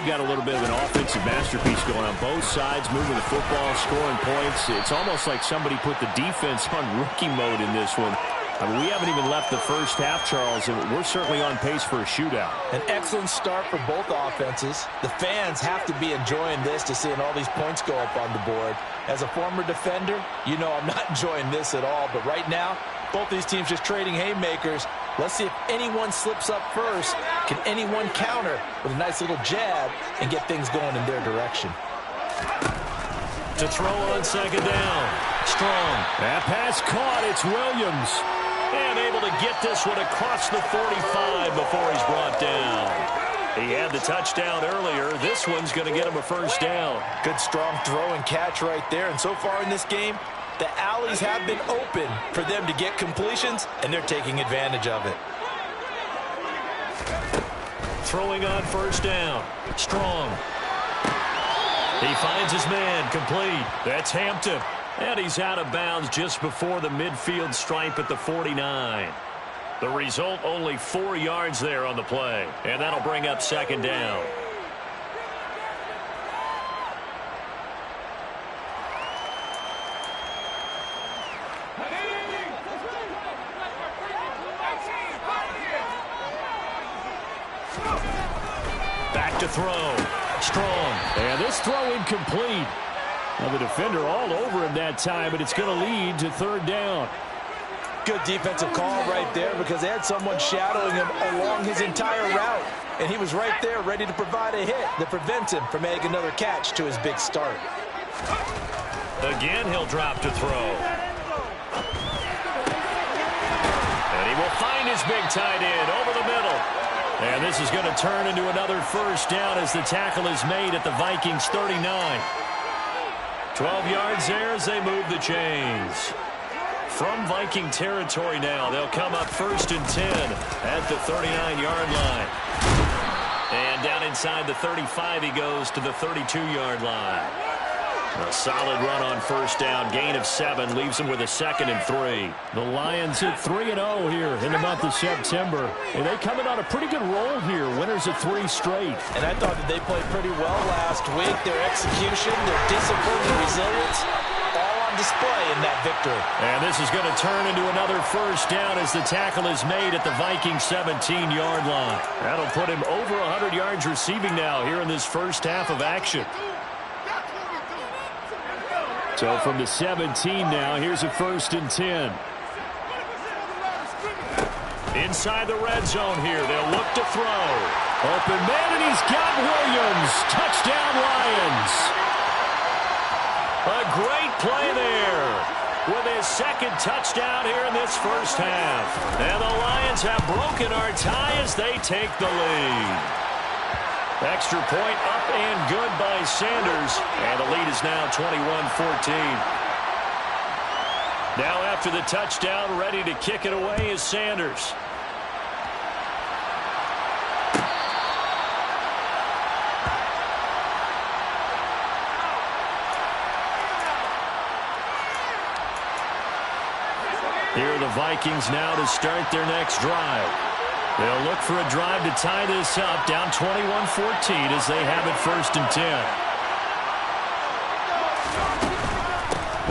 they've got a little bit of an offensive masterpiece going on both sides, moving the football, scoring points. It's almost like somebody put the defense on rookie mode in this one. I mean, we haven't even left the first half, Charles, and we're certainly on pace for a shootout. An excellent start for both offenses. The fans have to be enjoying this to seeing all these points go up on the board. As a former defender, you know I'm not enjoying this at all, but right now, both these teams just trading haymakers. Let's see if anyone slips up first. Can anyone counter with a nice little jab and get things going in their direction? To throw on second down. Strong. That pass caught. It's Williams. And able to get this one across the 45 before he's brought down. He had the touchdown earlier. This one's going to get him a first down. Good strong throw and catch right there. And so far in this game, the alleys have been open for them to get completions, and they're taking advantage of it. Throwing on first down. Strong. He finds his man, complete. That's Hampton. And he's out of bounds just before the midfield stripe at the 49. The result, only 4 yards there on the play. And that'll bring up second down. Back to throw. Strong. And this throw incomplete. Well, the defender all over him that time, but it's going to lead to third down. Good defensive call right there because they had someone shadowing him along his entire route. And he was right there ready to provide a hit that prevents him from making another catch to his big start. Again, he'll drop to throw. And he will find his big tight end over the middle. And this is going to turn into another first down as the tackle is made at the Vikings 39. 12 yards there as they move the chains. From Viking territory now, they'll come up first and 10 at the 39-yard line. And down inside the 35, he goes to the 32-yard line. A solid run on first down, gain of 7, leaves them with a 2nd and 3. The Lions hit 3-0 here in the month of September. And they coming on a pretty good roll here, winners of 3 straight. And I thought that they played pretty well last week. Their execution, their discipline, and resilience, all on display in that victory. And this is going to turn into another first down as the tackle is made at the Vikings 17-yard line. That'll put him over 100 yards receiving now here in this first half of action. So from the 17 now, here's a 1st and 10. Inside the red zone here, they'll look to throw. Open man, and he's got Williams. Touchdown, Lions. A great play there with his 2nd touchdown here in this first half. And the Lions have broken our tie as they take the lead. Extra point up and good by Sanders. And the lead is now 21-14. Now after the touchdown, ready to kick it away is Sanders. Here are the Vikings now to start their next drive. They'll look for a drive to tie this up, down 21-14 as they have it 1st and 10.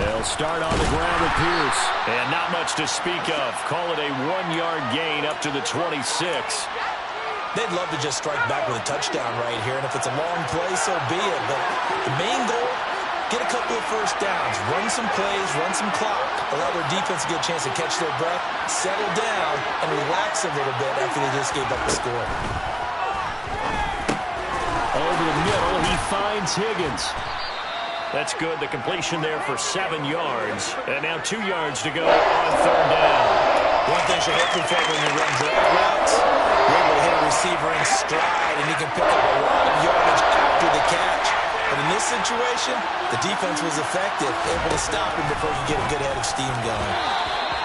They'll start on the ground with Pierce. And not much to speak of. Call it a 1-yard gain up to the 26. They'd love to just strike back with a touchdown right here, and if it's a long play, so be it. But the main goal, get a couple of first downs, run some plays, run some clock, allow their defense to get a chance to catch their breath, settle down, and relax a little bit after they just gave up the score. Over the middle, he finds Higgins. That's good. The completion there for 7 yards. And now 2 yards to go on 3rd down. One thing you're looking for when you run drag routes, you're able to hit a receiver in stride, and he can pick up a lot of yardage after the catch. But in this situation, the defense was effective, able to stop him before you get a good head of steam going.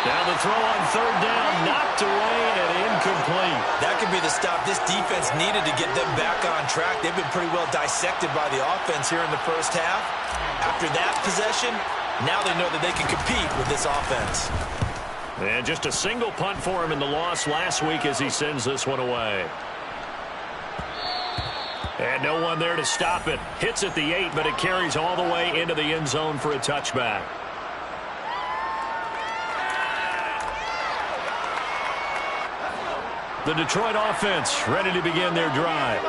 Now the throw on 3rd down, knocked away and incomplete. That could be the stop this defense needed to get them back on track. They've been pretty well dissected by the offense here in the first half. After that possession, now they know that they can compete with this offense. And just a single punt for him in the loss last week as he sends this one away. And no one there to stop it. Hits at the 8, but it carries all the way into the end zone for a touchback. The Detroit offense ready to begin their drive.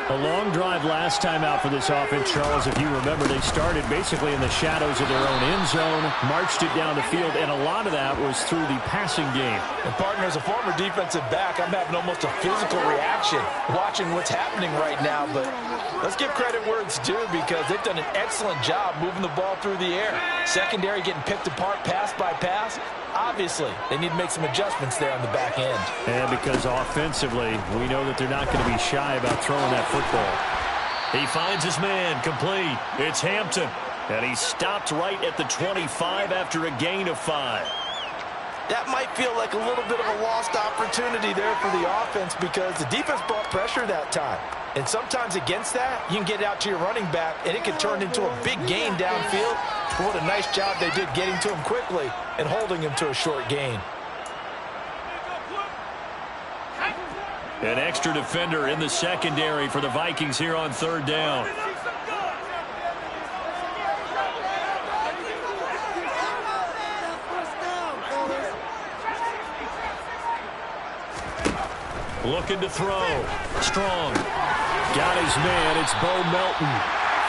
A long drive last time out for this offense, Charles. If you remember, they started basically in the shadows of their own end zone, marched it down the field, and a lot of that was through the passing game. And, partner, as a former defensive back, I'm having almost a physical reaction watching what's happening right now. But let's give credit where it's due because they've done an excellent job moving the ball through the air. Secondary getting picked apart pass by pass. Obviously, they need to make some adjustments there on the back end. And because offensively, we know that they're not going to be shy about throwing that football. He finds his man, complete. It's Hampton. And he stopped right at the 25 after a gain of 5. That might feel like a little bit of a lost opportunity there for the offense because the defense brought pressure that time. And sometimes against that, you can get it out to your running back, and it can turn into a big gain downfield. But what a nice job they did getting to him quickly and holding him to a short gain. An extra defender in the secondary for the Vikings here on third down. Looking to throw. Strong. Got his man. It's Bo Melton.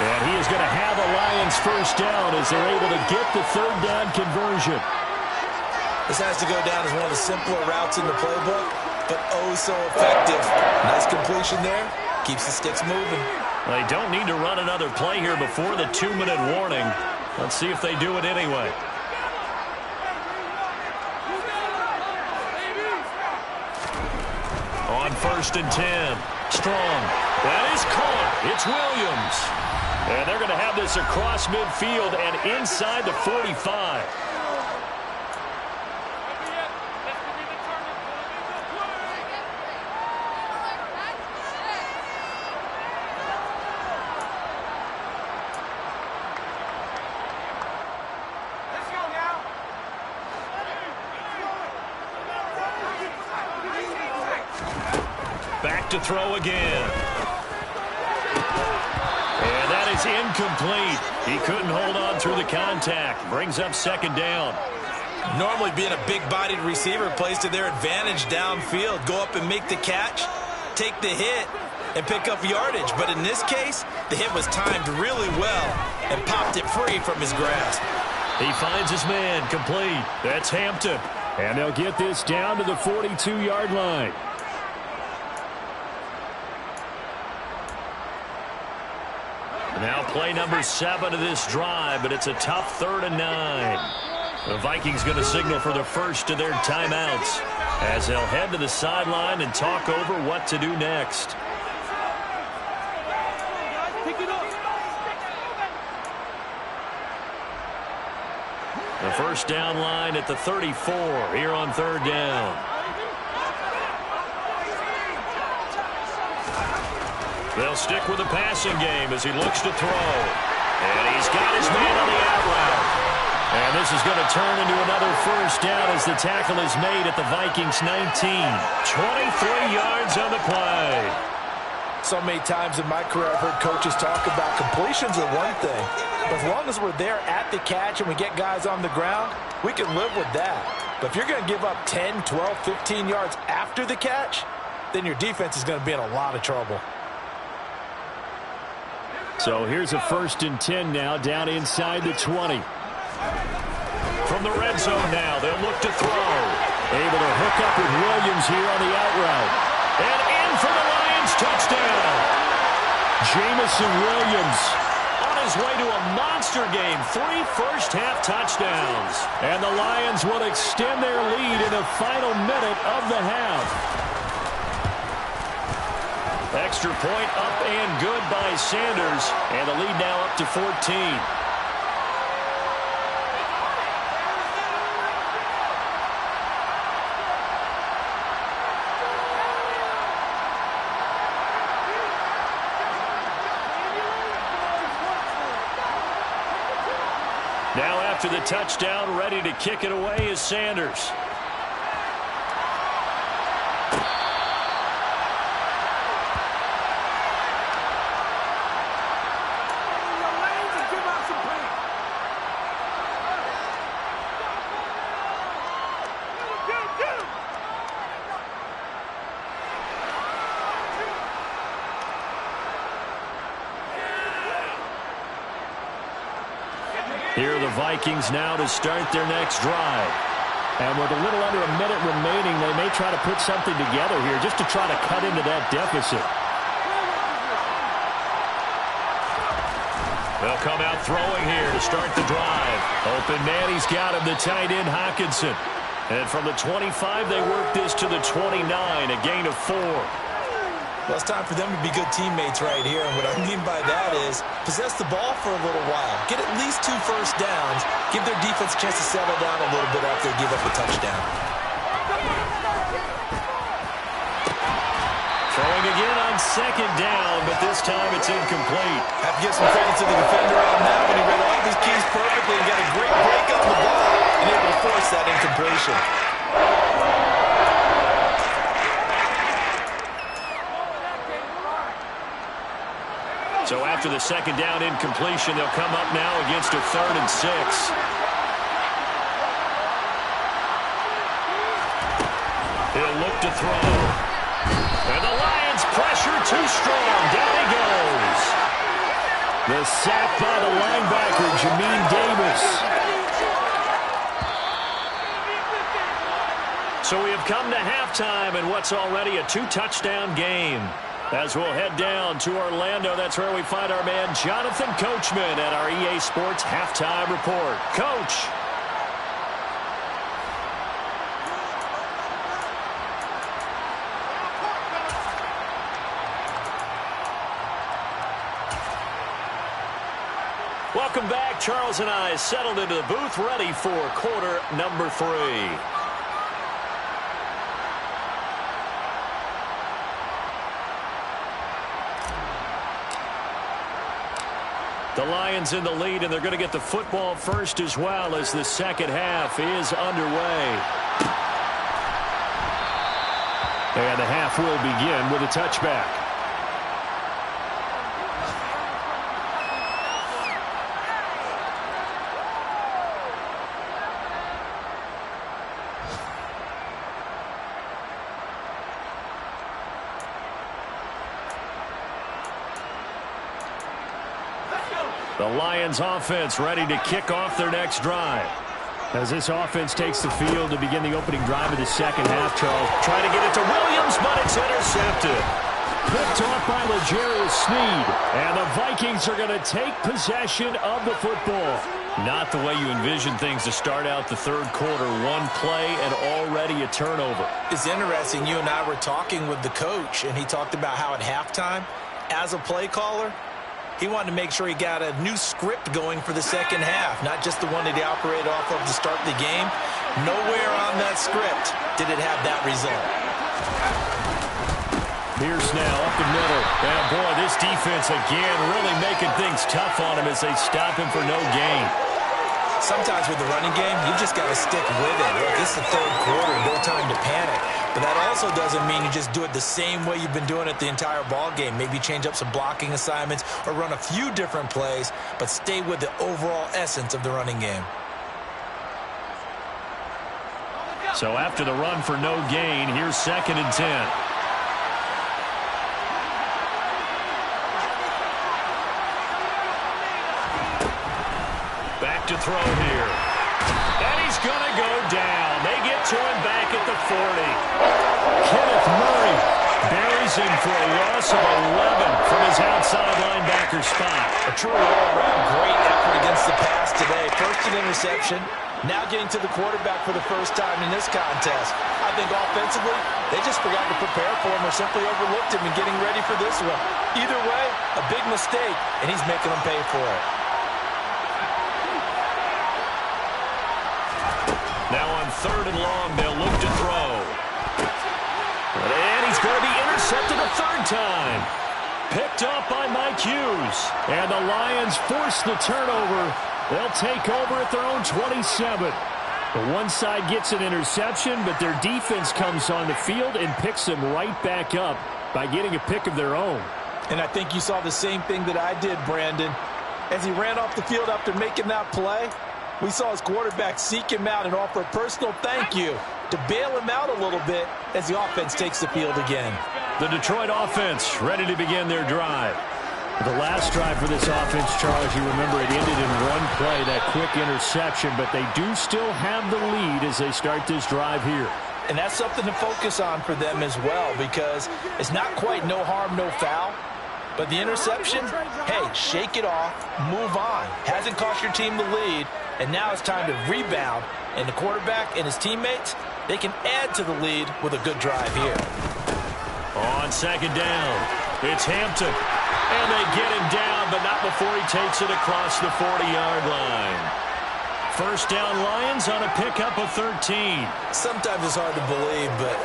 And he is going to have a Lions first down as they're able to get the third down conversion. This has to go down as one of the simpler routes in the playbook, but oh so effective. Nice completion there. Keeps the sticks moving. They don't need to run another play here before the 2-minute warning. Let's see if they do it anyway. On 1st and 10. Strong. That is caught. It's Williams. And they're going to have this across midfield and inside the 45. Back to throw again. And that is incomplete. He couldn't hold on through the contact. Brings up second down. Normally being a big-bodied receiver plays to their advantage downfield. Go up and make the catch, take the hit, and pick up yardage. But in this case, the hit was timed really well and popped it free from his grasp. He finds his man, complete. That's Hampton. And they'll get this down to the 42-yard line. Now play number 7 of this drive, but it's a tough 3rd and 9. The Vikings going to signal for the first of their timeouts as they'll head to the sideline and talk over what to do next. The first down line at the 34 here on 3rd down. They'll stick with the passing game as he looks to throw. And he's got his man on the out route. And this is going to turn into another first down as the tackle is made at the Vikings 19. 23 yards on the play. So many times in my career I've heard coaches talk about completions are one thing. But as long as we're there at the catch and we get guys on the ground, we can live with that. But if you're going to give up 10, 12, 15 yards after the catch, then your defense is going to be in a lot of trouble. So here's a 1st and 10 now down inside the 20. From the red zone now, they'll look to throw. Able to hook up with Williams here on the out route. And in for the Lions touchdown. Jameson Williams on his way to a monster game. 3 first-half touchdowns. And the Lions will extend their lead in the final minute of the half. Extra point up and good by Sanders. And the lead now up to 14. Now after the touchdown, ready to kick it away is Sanders. Here are the Vikings now to start their next drive. And with a little under a minute remaining, they may try to put something together here just to try to cut into that deficit. They'll come out throwing here to start the drive. Open man, he's got him, the tight end Hockenson. And from the 25, they work this to the 29, a gain of 4. Well, it's time for them to be good teammates right here. And what I mean by that is possess the ball for a little while. Get at least 2 first downs. Give their defense a chance to settle down a little bit after they give up a touchdown. Throwing again on second down, but this time it's incomplete. Have to give some credit to the defender on that when he read all of his keys perfectly and got a great break on the ball and able to force that incompletion. So after the second down incompletion, they'll come up now against a 3rd and 6. He'll look to throw. And the Lions pressure too strong. Down he goes. The sack by the linebacker, Jamin Davis. So we have come to halftime in what's already a 2-touchdown game. As we'll head down to Orlando, that's where we find our man Jonathan Coachman at our EA Sports Halftime Report. Coach. Welcome back. Charles and I settled into the booth ready for quarter number 3. The Lions in the lead, and they're going to get the football first as well as the second half is underway. And the half will begin with a touchback. The Lions offense ready to kick off their next drive. As this offense takes the field to begin the opening drive of the second half, Charles. Trying to get it to Williams, but it's intercepted. Picked off by L'Jarius Sneed. And the Vikings are going to take possession of the football. Not the way you envision things to start out the third quarter. One play and already a turnover. It's interesting. You and I were talking with the coach, and he talked about how at halftime, as a play caller, he wanted to make sure he got a new script going for the second half, not just the one that he operated off of to start the game. Nowhere on that script did it have that result. Pierce now up the middle. And boy, this defense again really making things tough on him as they stop him for no gain. Sometimes with the running game, you just got to stick with it. Look, it's the third quarter, no time to panic. But that also doesn't mean you just do it the same way you've been doing it the entire ball game. Maybe change up some blocking assignments or run a few different plays, but stay with the overall essence of the running game. So after the run for no gain, here's 2nd and 10. Back to throw here. And he's going to go down. They get to him back at the 40. Kenneth Murray buries him for a loss of 11 from his outside linebacker spot. A truly all-around great effort against the pass today. First an interception, now getting to the quarterback for the first time in this contest. I think offensively, they just forgot to prepare for him or simply overlooked him in getting ready for this one. Either way, a big mistake, and he's making them pay for it. Now on 3rd and long, they'll look to throw. And he's going to be intercepted a 3rd time. Picked off by Mike Hughes. And the Lions force the turnover. They'll take over at their own 27. The one side gets an interception, but their defense comes on the field and picks them right back up by getting a pick of their own. And I think you saw the same thing that I did, Brandon. As he ran off the field after making that play, we saw his quarterback seek him out and offer a personal thank you to bail him out a little bit as the offense takes the field again. The Detroit offense ready to begin their drive. The last drive for this offense, Charles, you remember it ended in one play, that quick interception, but they do still have the lead as they start this drive here. And that's something to focus on for them as well, because it's not quite no harm, no foul. But the interception, hey, shake it off, move on. Hasn't cost your team the lead, and now it's time to rebound. And the quarterback and his teammates, they can add to the lead with a good drive here. On second down, it's Hampton. And they get him down, but not before he takes it across the 40-yard line. First down, Lions on a pickup of 13. Sometimes it's hard to believe, but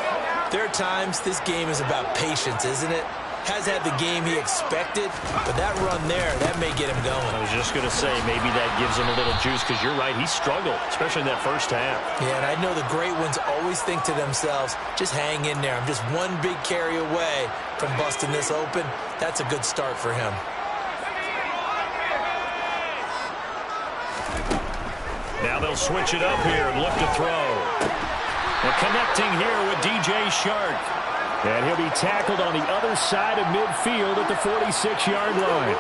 there are times this game is about patience, isn't it? Has had the game he expected, but that run there, that may get him going. I was just going to say, maybe that gives him a little juice, because you're right, he struggled, especially in that first half. Yeah, and I know the great ones always think to themselves, just hang in there. I'm just one big carry away from busting this open. That's a good start for him. Now they'll switch it up here and look to throw. And connecting here with DJ Chark. And he'll be tackled on the other side of midfield at the 46-yard line.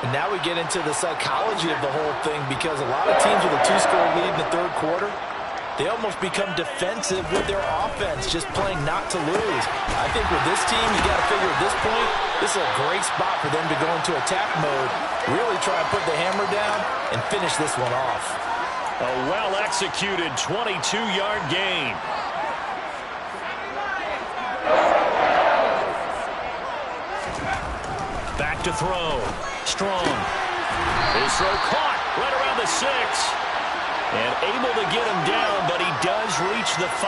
And now we get into the psychology of the whole thing, because a lot of teams with a two-score lead in the third quarter, they almost become defensive with their offense, just playing not to lose. I think with this team, you got to figure at this point, this is a great spot for them to go into attack mode, really try to put the hammer down and finish this one off. A well-executed 22-yard gain. Back to throw. Strong. His throw caught right around the 6. And able to get him down, but he does reach the 5.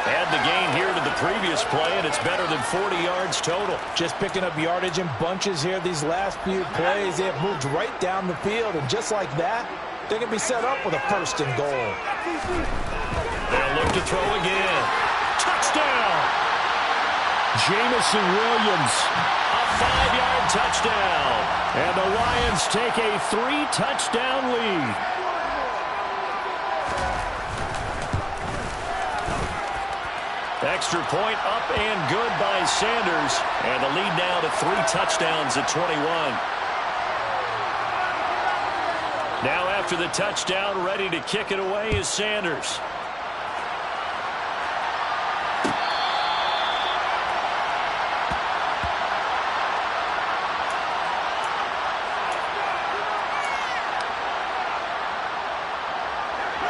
Add the gain here to the previous play, and it's better than 40 yards total. Just picking up yardage in bunches here these last few plays. They have moved right down the field, and just like that, they can be set up with a first and goal. They'll look to throw again. Touchdown! Jamison Williams. A 5-yard touchdown. And the Lions take a 3-touchdown lead. Extra point up and good by Sanders. And the lead now to 3 touchdowns at 21. Now after the touchdown, ready to kick it away is Sanders.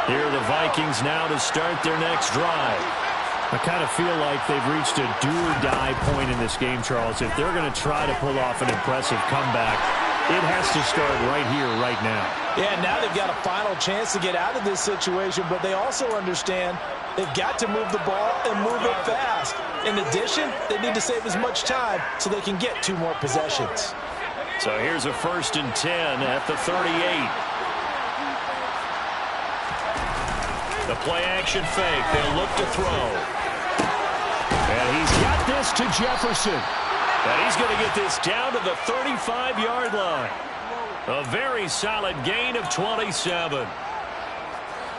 Here are the Vikings now to start their next drive. I kind of feel like they've reached a do-or-die point in this game, Charles. If they're going to try to pull off an impressive comeback, it has to start right here, right now. Yeah, now they've got a final chance to get out of this situation, but they also understand they've got to move the ball and move it fast. In addition, they need to save as much time so they can get 2 more possessions. So here's a 1st and 10 at the 38. The play-action fake. They'll look to throw. And he's got this to Jefferson. And he's going to get this down to the 35-yard line. A very solid gain of 27.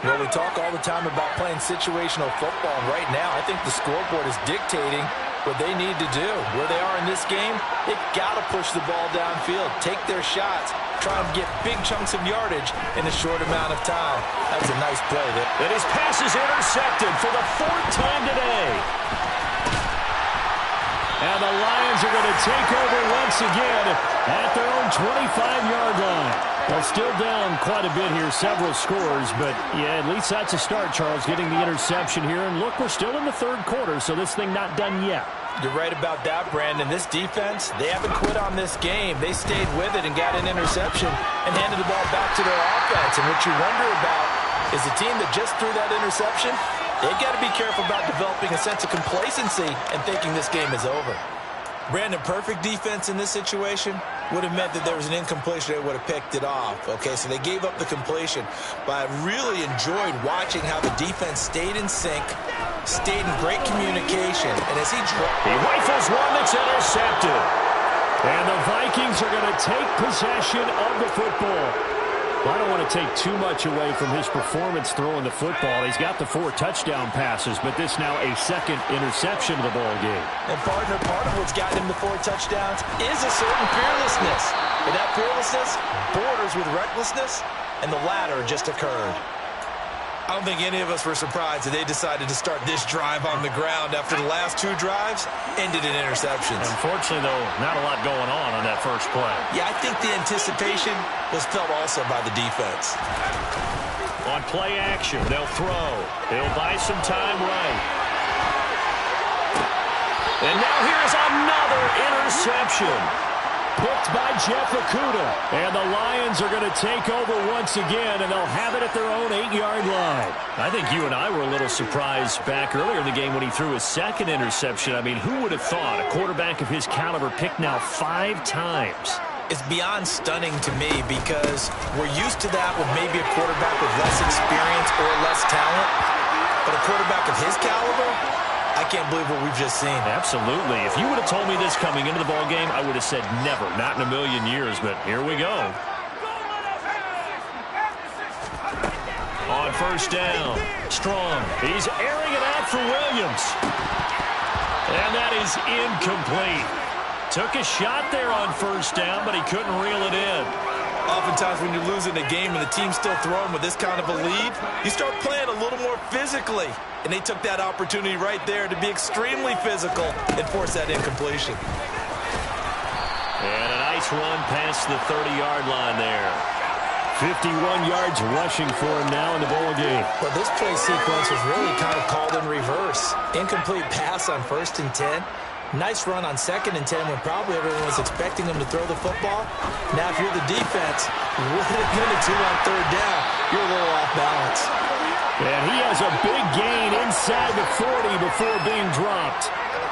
Well, we talk all the time about playing situational football, and right now I think the scoreboard is dictating what they need to do. Where they are in this game, they've got to push the ball downfield, take their shots, try and get big chunks of yardage in a short amount of time. That was a nice play there. And his pass is intercepted for the 4th time today. And the Lions are going to take over once again at their own 25-yard line. Well, still down quite a bit here, several scores, but yeah, at least that's a start, Charles, getting the interception here. And look, we're still in the 3rd quarter, so this thing not done yet. You're right about that, Brandon. This defense, they haven't quit on this game. They stayed with it and got an interception and handed the ball back to their offense. And what you wonder about is the team that just threw that interception, they've got to be careful about developing a sense of complacency and thinking this game is over. Brandon, perfect defense in this situation would have meant that there was an incompletion. They would have picked it off. Okay, so they gave up the completion. But I really enjoyed watching how the defense stayed in sync, stayed in great communication. And as he rifles one that's intercepted. And the Vikings are going to take possession of the football. Well, I don't want to take too much away from his performance throwing the football. He's got the 4 touchdown passes, but this now a second interception of the ball game. And partner, part of what's got him the 4 touchdowns is a certain fearlessness. And that fearlessness borders with recklessness, and the latter just occurred. I don't think any of us were surprised that they decided to start this drive on the ground after the last 2 drives ended in interceptions. Unfortunately, though, not a lot going on that first play. Yeah, I think the anticipation was felt also by the defense. On play action, they'll throw. He'll buy some time right. And now here's another interception. Picked by Jeff Okudah. And the Lions are going to take over once again, and they'll have it at their own 8-yard line. I think you and I were a little surprised back earlier in the game when he threw his second interception. I mean, who would have thought a quarterback of his caliber picked now 5 times? It's beyond stunning to me because we're used to that with maybe a quarterback with less experience or less talent. But a quarterback of his caliber, I can't believe what we've just seen. Absolutely. If you would have told me this coming into the ballgame, I would have said never, not in a million years, but here we go. On first down, Strong. He's airing it out for Williams. And that is incomplete. Took a shot there on first down, but he couldn't reel it in. Oftentimes when you're losing a game and the team's still throwing with this kind of a lead, you start playing a little more physically. And they took that opportunity right there to be extremely physical and force that incompletion. And a nice run past the 30-yard line there. 51 yards rushing for him now in the ball game. But this play sequence was really kind of called in reverse. Incomplete pass on 1st and 10. Nice run on 2nd and 10 when probably everyone was expecting him to throw the football. Now, if you're the defense, 1 and 2 on 3rd down, you're a little off balance. And he has a big gain inside the 40 before being dropped.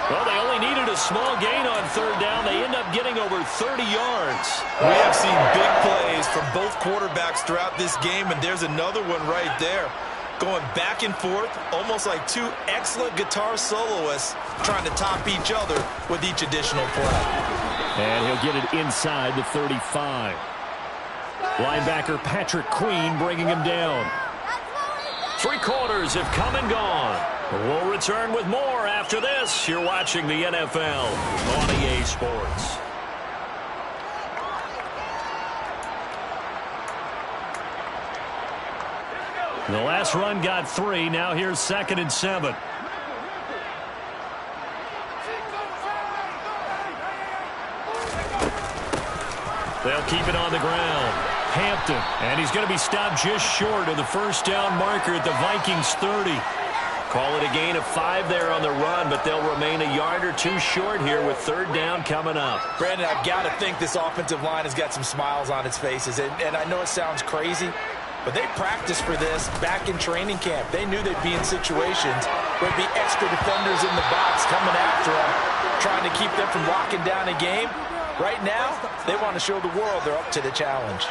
Well, they only needed a small gain on 3rd down. They end up getting over 30 yards. We have seen big plays from both quarterbacks throughout this game, and there's another one right there. Going back and forth, almost like 2 excellent guitar soloists trying to top each other with each additional play. And he'll get it inside the 35. Linebacker Patrick Queen bringing him down. 3 quarters have come and gone. We'll return with more after this. You're watching the NFL on EA Sports. The last run got 3. Now here's 2nd and 7. They'll keep it on the ground. Hampton, and he's going to be stopped just short of the first down marker at the Vikings 30. Call it a gain of 5 there on the run, but they'll remain a yard or 2 short here with 3rd down coming up. Brandon, I've got to think this offensive line has got some smiles on its faces, and I know it sounds crazy, but they practiced for this back in training camp. They knew they'd be in situations where there'd be extra defenders in the box coming after them, trying to keep them from locking down a game. Right now, they want to show the world they're up to the challenge.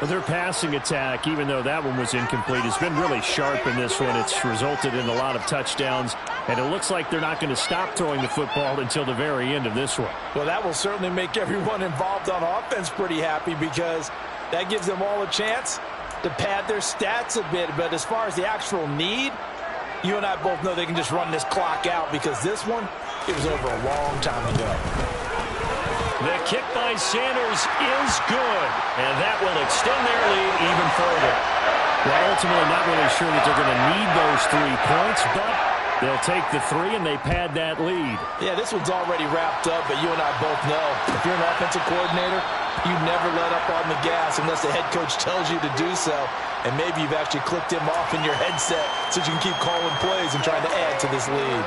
Well, their passing attack, even though that one was incomplete, has been really sharp in this one. It's resulted in a lot of touchdowns, and it looks like they're not going to stop throwing the football until the very end of this one. Well, that will certainly make everyone involved on offense pretty happy because that gives them all a chance to pad their stats a bit. But as far as the actual need, you and I both know they can just run this clock out because this one, it was over a long time ago. The kick by Sanders is good, and that will extend their lead even further. Well, ultimately not really sure that they're going to need those 3 points, but they'll take the 3 and they pad that lead. Yeah, this one's already wrapped up, but you and I both know if you're an offensive coordinator, you never let up on the gas unless the head coach tells you to do so. And maybe you've actually clicked him off in your headset so you can keep calling plays and trying to add to this lead.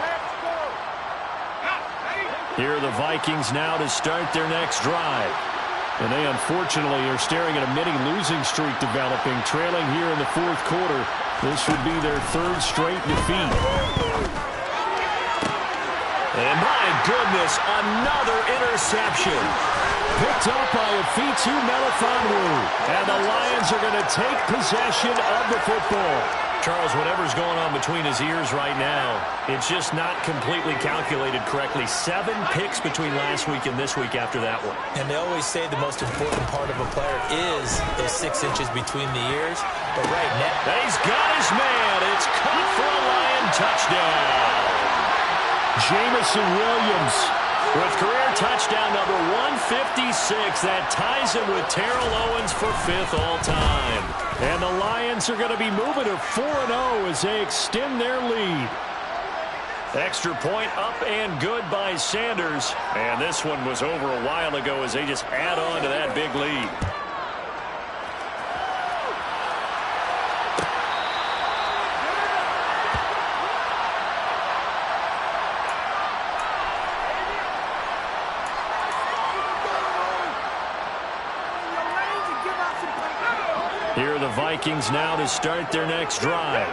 Here are the Vikings now to start their next drive. And they unfortunately are staring at a mini losing streak developing, trailing here in the 4th quarter. This would be their 3rd straight defeat. And my goodness, another interception. Picked up by Afitu Melifonwu. And the Lions are going to take possession of the football. Charles, whatever's going on between his ears right now, it's just not completely calculated correctly. 7 picks between last week and this week after that one. And they always say the most important part of a player is those 6 inches between the ears. But right now, he's got his man. It's caught for a Lion touchdown. Jameson Williams with career touchdown number 156. That ties him with Terrell Owens for 5th all-time. And the Lions are going to be moving to 4-0 as they extend their lead. Extra point up and good by Sanders. And this one was over a while ago as they just add on to that big lead. Here are the Vikings now to start their next drive.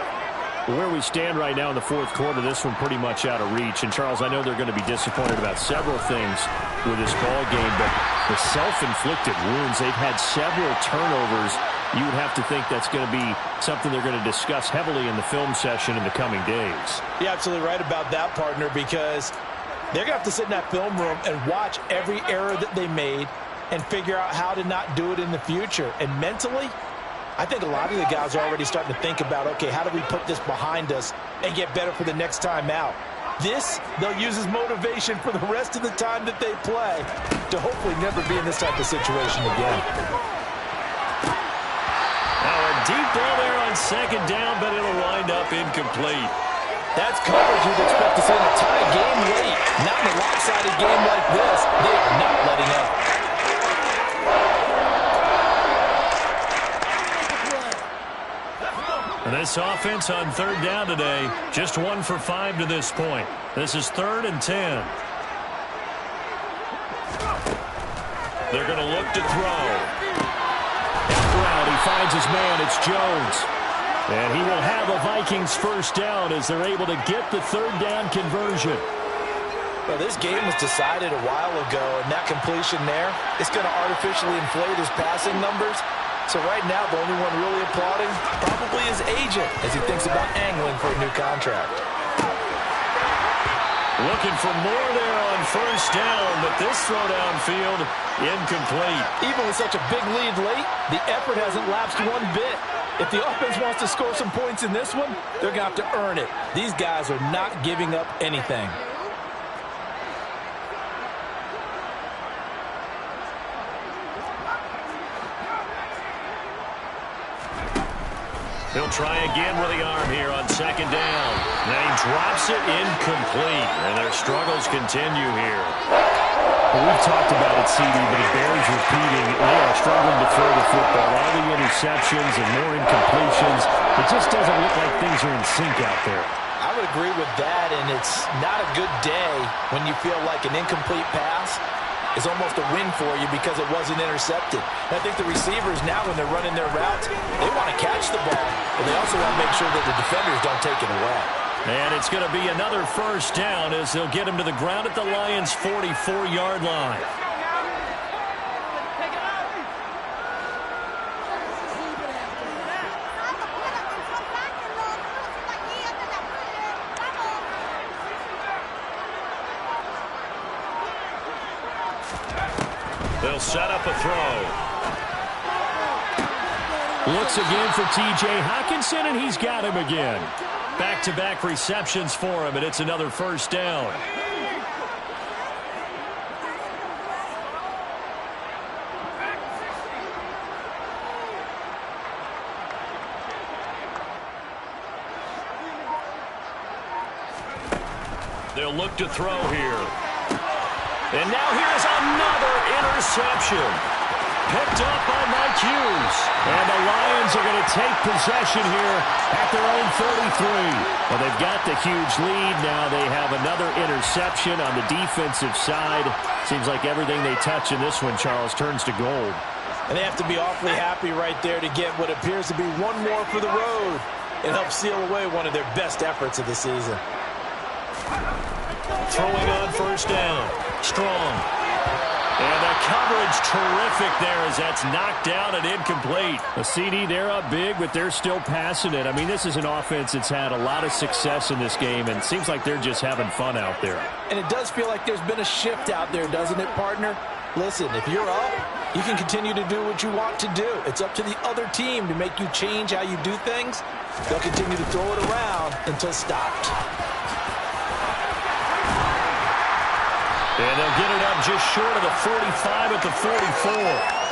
Where we stand right now in the fourth quarter, this one pretty much out of reach. And, Charles, I know they're going to be disappointed about several things with this ball game, but the self-inflicted wounds, they've had several turnovers. You would have to think that's going to be something they're going to discuss heavily in the film session in the coming days. You're absolutely right about that, partner, because they're going to have to sit in that film room and watch every error that they made and figure out how to not do it in the future. And mentally, I think a lot of the guys are already starting to think about, okay, how do we put this behind us and get better for the next time out? This, they'll use as motivation for the rest of the time that they play to hopefully never be in this type of situation again. Now a deep ball there on 2nd down, but it'll wind up incomplete. That's coverage you'd expect to see in a tie game late. Not in a lopsided game like this. They are not letting up. And this offense on 3rd down today, just 1 for 5 to this point. This is 3rd and 10. They're going to look to throw. Out, he finds his man. It's Jones. And he will have a Vikings first down as they're able to get the 3rd down conversion. Well, this game was decided a while ago, and that completion there, it's going to artificially inflate his passing numbers. So right now, the only one really applauding probably his agent as he thinks about angling for a new contract. Looking for more there on 1st down, but this throw downfield incomplete. Even with such a big lead late, the effort hasn't lapsed one bit. If the offense wants to score some points in this one, they're going to have to earn it. These guys are not giving up anything. He'll try again with the arm here on 2nd down. Then he drops it incomplete, and their struggles continue here. Well, we've talked about it, CD, but it bears repeating. They are struggling to throw the football. All the interceptions and more incompletions. It just doesn't look like things are in sync out there. I would agree with that, and it's not a good day when you feel like an incomplete pass is almost a win for you because it wasn't intercepted. And I think the receivers now, when they're running their routes, they want to catch the ball, but they also want to make sure that the defenders don't take it away. And it's going to be another 1st down as they'll get him to the ground at the Lions' 44-yard line. They'll set up a throw. Looks again for T.J. Hockenson, and he's got him again. Back-to-back receptions for him, and it's another 1st down. They'll look to throw here. And now here's another interception. Picked up by Mike Hughes. And the Lions are going to take possession here at their own 33. Well, they've got the huge lead. Now they have another interception on the defensive side. Seems like everything they touch in this one, Charles, turns to gold. And they have to be awfully happy right there to get what appears to be one more for the road. It helps seal away one of their best efforts of the season. Throwing on 1st down. Strong. And the coverage terrific there as that's knocked down and incomplete. A CD, they're up big, but they're still passing it. I mean, this is an offense that's had a lot of success in this game, and it seems like they're just having fun out there. And it does feel like there's been a shift out there, doesn't it, partner? Listen, if you're up, you can continue to do what you want to do. It's up to the other team to make you change how you do things. They'll continue to throw it around until stopped. And they'll get it up just short of the 45 at the 44.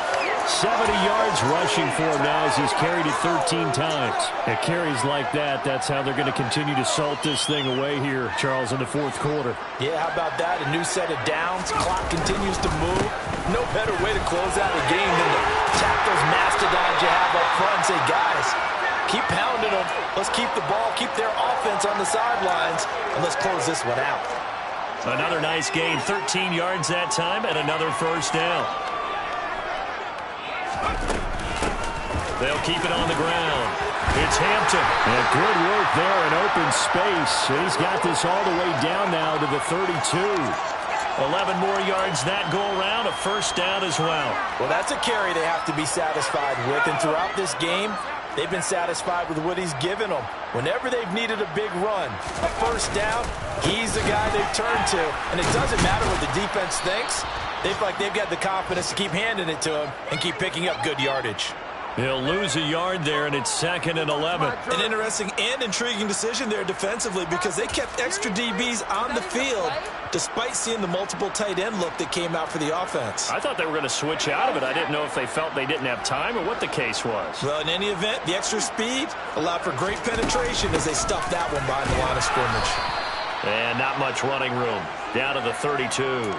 70 yards rushing for him now as he's carried it 13 times. At carries like that, that's how they're going to continue to salt this thing away here, Charles, in the fourth quarter. Yeah, how about that? A new set of downs. Clock continues to move. No better way to close out a game than to tap those mastodons you have up front and say, guys, keep pounding them. Let's keep the ball, keep their offense on the sidelines, and let's close this one out. Another nice gain, 13 yards that time, and another first down. They'll keep it on the ground. It's Hampton. And good work there in open space. He's got this all the way down now to the 32. 11 more yards that go around, a first down as well. Well, that's a carry they have to be satisfied with, and throughout this game, they've been satisfied with what he's given them. Whenever they've needed a big run, a first down, he's the guy they've turned to. And it doesn't matter what the defense thinks. They feel like they've got the confidence to keep handing it to him and keep picking up good yardage. He'll lose a yard there, and it's 2nd and 11. An interesting and intriguing decision there defensively because they kept extra DBs on the field despite seeing the multiple tight end look that came out for the offense. I thought they were going to switch out of it. I didn't know if they felt they didn't have time or what the case was. Well, in any event, the extra speed allowed for great penetration as they stuffed that one behind the line of scrimmage. And not much running room. Down to the 32.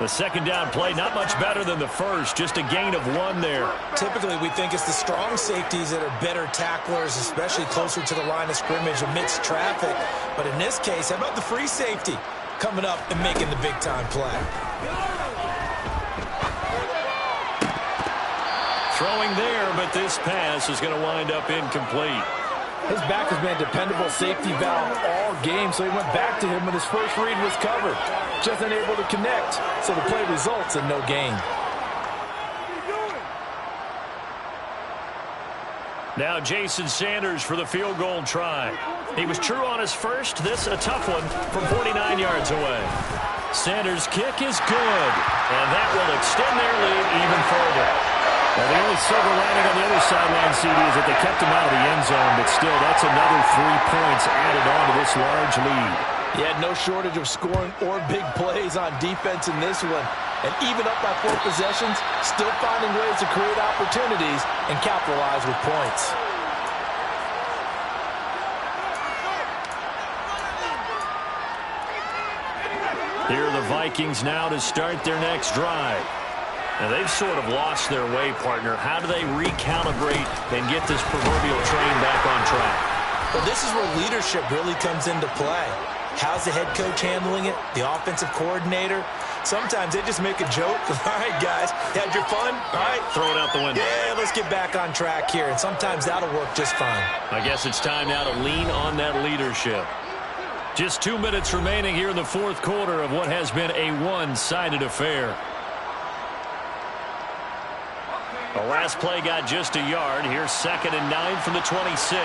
The second down play, not much better than the first, just a gain of 1 there. Typically, we think it's the strong safeties that are better tacklers, especially closer to the line of scrimmage amidst traffic. But in this case, how about the free safety coming up and making the big-time play? Throwing there, but this pass is going to wind up incomplete. His back has been a dependable safety valve all game, so he went back to him when his first read was covered. Just unable to connect, so the play results in no gain. Now Jason Sanders for the field goal try. He was true on his first. This a tough one from 49 yards away. Sanders' kick is good, and that will extend their lead even further. Well, the only silver lining on the other sideline, CD, is that they kept him out of the end zone, but still, that's another 3 points added on to this large lead. He had no shortage of scoring or big plays on defense in this one. And even up by 4 possessions, still finding ways to create opportunities and capitalize with points. Here are the Vikings now to start their next drive. Now, they've sort of lost their way, partner. How do they recalibrate and get this proverbial train back on track? Well, this is where leadership really comes into play. How's the head coach handling it? The offensive coordinator? Sometimes they just make a joke. All right, guys, had your fun? All right. Throw it out the window. Yeah, let's get back on track here. And sometimes that'll work just fine. I guess it's time now to lean on that leadership. Just 2 minutes remaining here in the fourth quarter of what has been a one-sided affair. The last play got just a yard. Here's 2nd and 9 from the 26.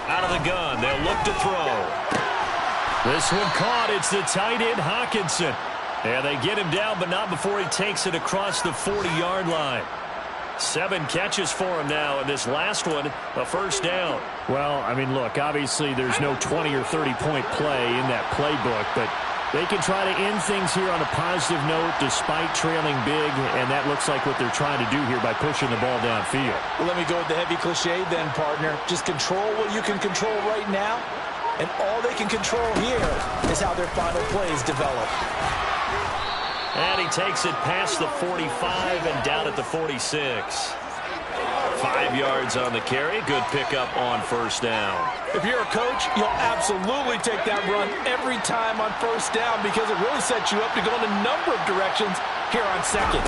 Out of the gun, they'll look to throw. This one caught. It's the tight end, Hockenson. Yeah, they get him down, but not before he takes it across the 40-yard line. 7 catches for him now, and this last one, a first down. Well, I mean, look, obviously there's no 20 or 30-point play in that playbook, but they can try to end things here on a positive note despite trailing big, and that looks like what they're trying to do here by pushing the ball downfield. Well, let me go with the heavy cliche then, partner. Just control what you can control right now, and all they can control here is how their final plays develop. And he takes it past the 45 and down at the 46. 5 yards on the carry. Good pickup on first down. If you're a coach, you'll absolutely take that run every time on first down because it really sets you up to go in a number of directions here on second.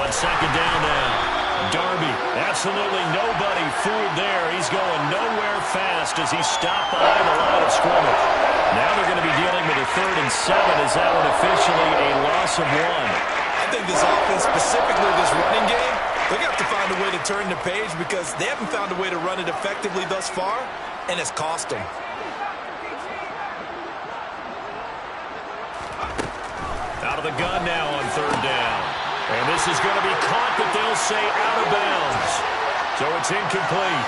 On On second down now. Darby, absolutely nobody fooled there. He's going nowhere fast as he's stopped behind the line of scrimmage. Now they're going to be dealing with a 3rd and 7 as that one officially a loss of 1. I think this offense, specifically this running game, they're going to have to find a way to turn the page because they haven't found a way to run it effectively thus far, and it's cost them. Out of the gun now on 3rd down. And this is going to be caught, but they'll say out of bounds. So it's incomplete.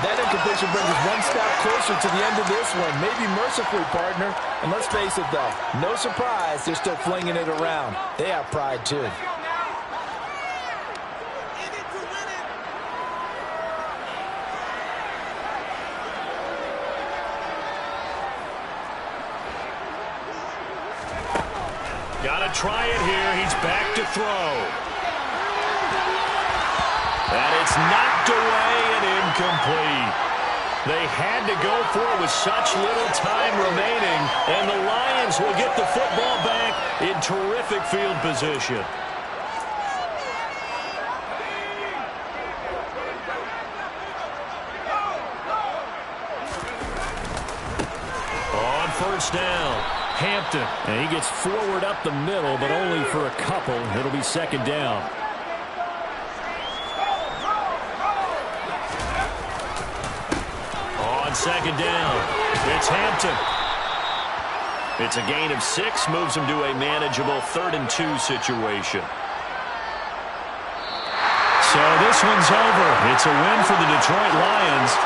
That incompletion brings us one step closer to the end of this one. Maybe mercifully, partner. And let's face it, though, no surprise, they're still flinging it around. They have pride, too. Got to try it here. He's back to throw. And it's knocked away and incomplete. They had to go for it with such little time remaining, and the Lions will get the football back in terrific field position. On 1st down. Hampton, and he gets forward up the middle, but only for a couple. It'll be 2nd down. On 2nd down, it's Hampton. It's a gain of 6, moves him to a manageable 3rd and 2 situation. So this one's over. It's a win for the Detroit Lions.